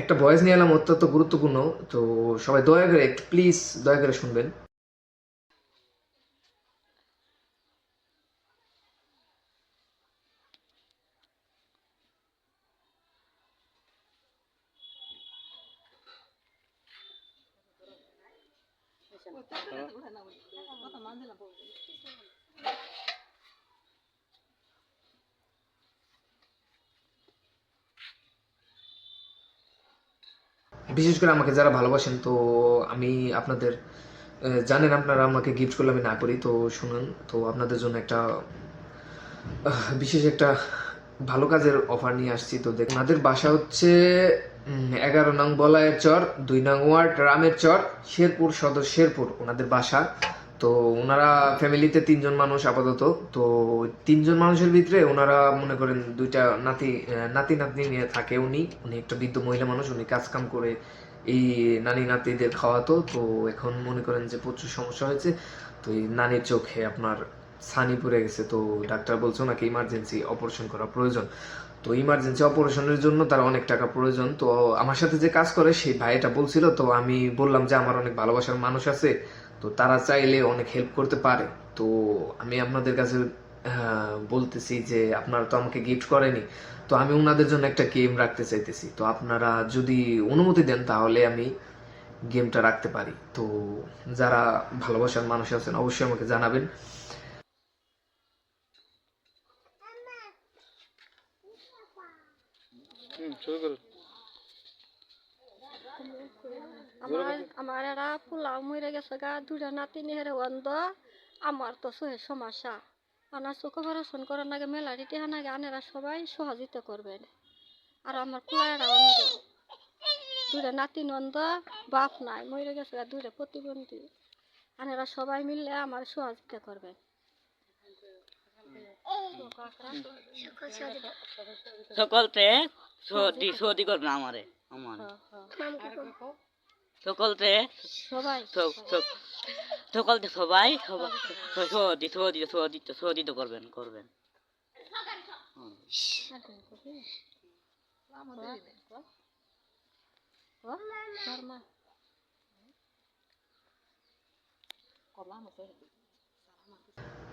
একটা ভয়েস নিয়ে এলাম অত্যন্ত গুরুত্বপূর্ণ। তো সবাই দয়া করে একটু প্লিজ দয়া করে শুনবেন। বিশেষ করে আমাকে যারা ভালোবাসেন, তো আমি আপনাদের জানেন আপনারা আমাকে গিফট করলে আমি না করি। তো শুনুন, তো আপনাদের জন্য একটা বিশেষ একটা ভালো কাজের অফার নিয়ে আসছি। তো দেখুন, ওনাদের বাসা হচ্ছে 11 নং বলায়ের চর, 2 নং ওয়ার্ড রামের চর, শেরপুর সদর শেরপুর ওনাদের বাসা। তো ওনারা ফ্যামিলিতে 3জন মানুষ আপাতত। তো 3জন মানুষের ভিতরে ওনারা মনে করেন 2টা নাতি নাতনি নিয়ে থাকে। উনি উনি একটা বৃদ্ধ মহিলা মানুষ, উনি কাজ কাম করে এই নানি নাতিদের খাওয়াতো। তো এখন মনে করেন যে প্রচুর সমস্যা হয়েছে। তো এই নানির চোখে আপনার ছানি পড়ে গেছে। তো ডাক্তার বলছে ওনাকে ইমার্জেন্সি অপারেশন করা প্রয়োজন। তো ইমার্জেন্সি অপারেশনের জন্য তার অনেক টাকা প্রয়োজন। তো আমার সাথে যে কাজ করে সেই ভাইটা বলছিল, তো আমি বললাম যে আমার অনেক ভালোবাসার মানুষ আছে, তো তারা চাইলে অনেক হেল্প করতে পারে। তো আমি আপনাদের কাছে বলতেছি যে আপনারা তো আমাকে গিফট করেনি, তো আমি ওনাদের জন্য একটা গেম রাখতে চাইতেছি। তো আপনারা যদি অনুমতি দেন তাহলে আমি গেমটা রাখতে পারি। তো যারা ভালোবাসার মানুষ আছেন অবশ্যই আমাকে জানাবেন। শুরু করো। আমার আমার এরা পোলাও মরে গেছে গা, 2টা নাতিনি হেরে অন্ধ। আমার তো চোখের সমস্যা, আমার চোখ অপারেশন করার নাগে মেলারি টেহা নাগে, আনেরা সবাই সহযোগিতা করবেন। আর আমার পোলায়েরা অন্ধ, 2টা নাতিন অন্ধ, বাপ নাই, মরে গেছে গা, 2টা প্রতিবন্ধী। আনেরা সবাই মিললে আমার সহযোগিতা করবেন। সকলতে সহদি করবে আমারে আমার সকলতে সবাই সকলতে সবাই সহদিত করবেন করবেন।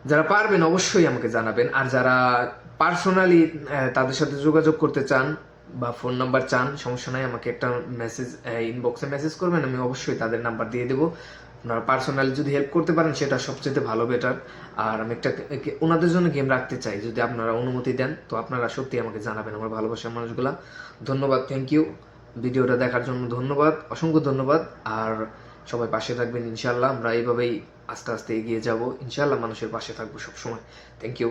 যারা পারবেন অবশ্যই আমাকে জানাবেন। আর যারা পার্সোনালি তাদের সাথে যোগাযোগ করতে চান বা ফোন নাম্বার চান, সমস্যা নাই, আমাকে একটা মেসেজ ইনবক্সে মেসেজ করবেন, আমি অবশ্যই তাদের নাম্বার দিয়ে দেবো। আপনারা পার্সোনালি যদি হেল্প করতে পারেন সেটা সবচেয়ে ভালো, বেটার। আর আমি একটা ওনাদের জন্য গেম রাখতে চাই, যদি আপনারা অনুমতি দেন তো আপনারা সত্যি আমাকে জানাবেন আমার ভালোবাসার মানুষগুলা। ধন্যবাদ, থ্যাংক ইউ। ভিডিওটা দেখার জন্য ধন্যবাদ, অসংখ্য ধন্যবাদ। আর সবাই পাশে থাকবেন ইনশাল্লাহ। আমরা এইভাবেই আস্তে আস্তে এগিয়ে যাব ইনশাল্লাহ, মানুষের পাশে থাকবো সবসময়। Thank you.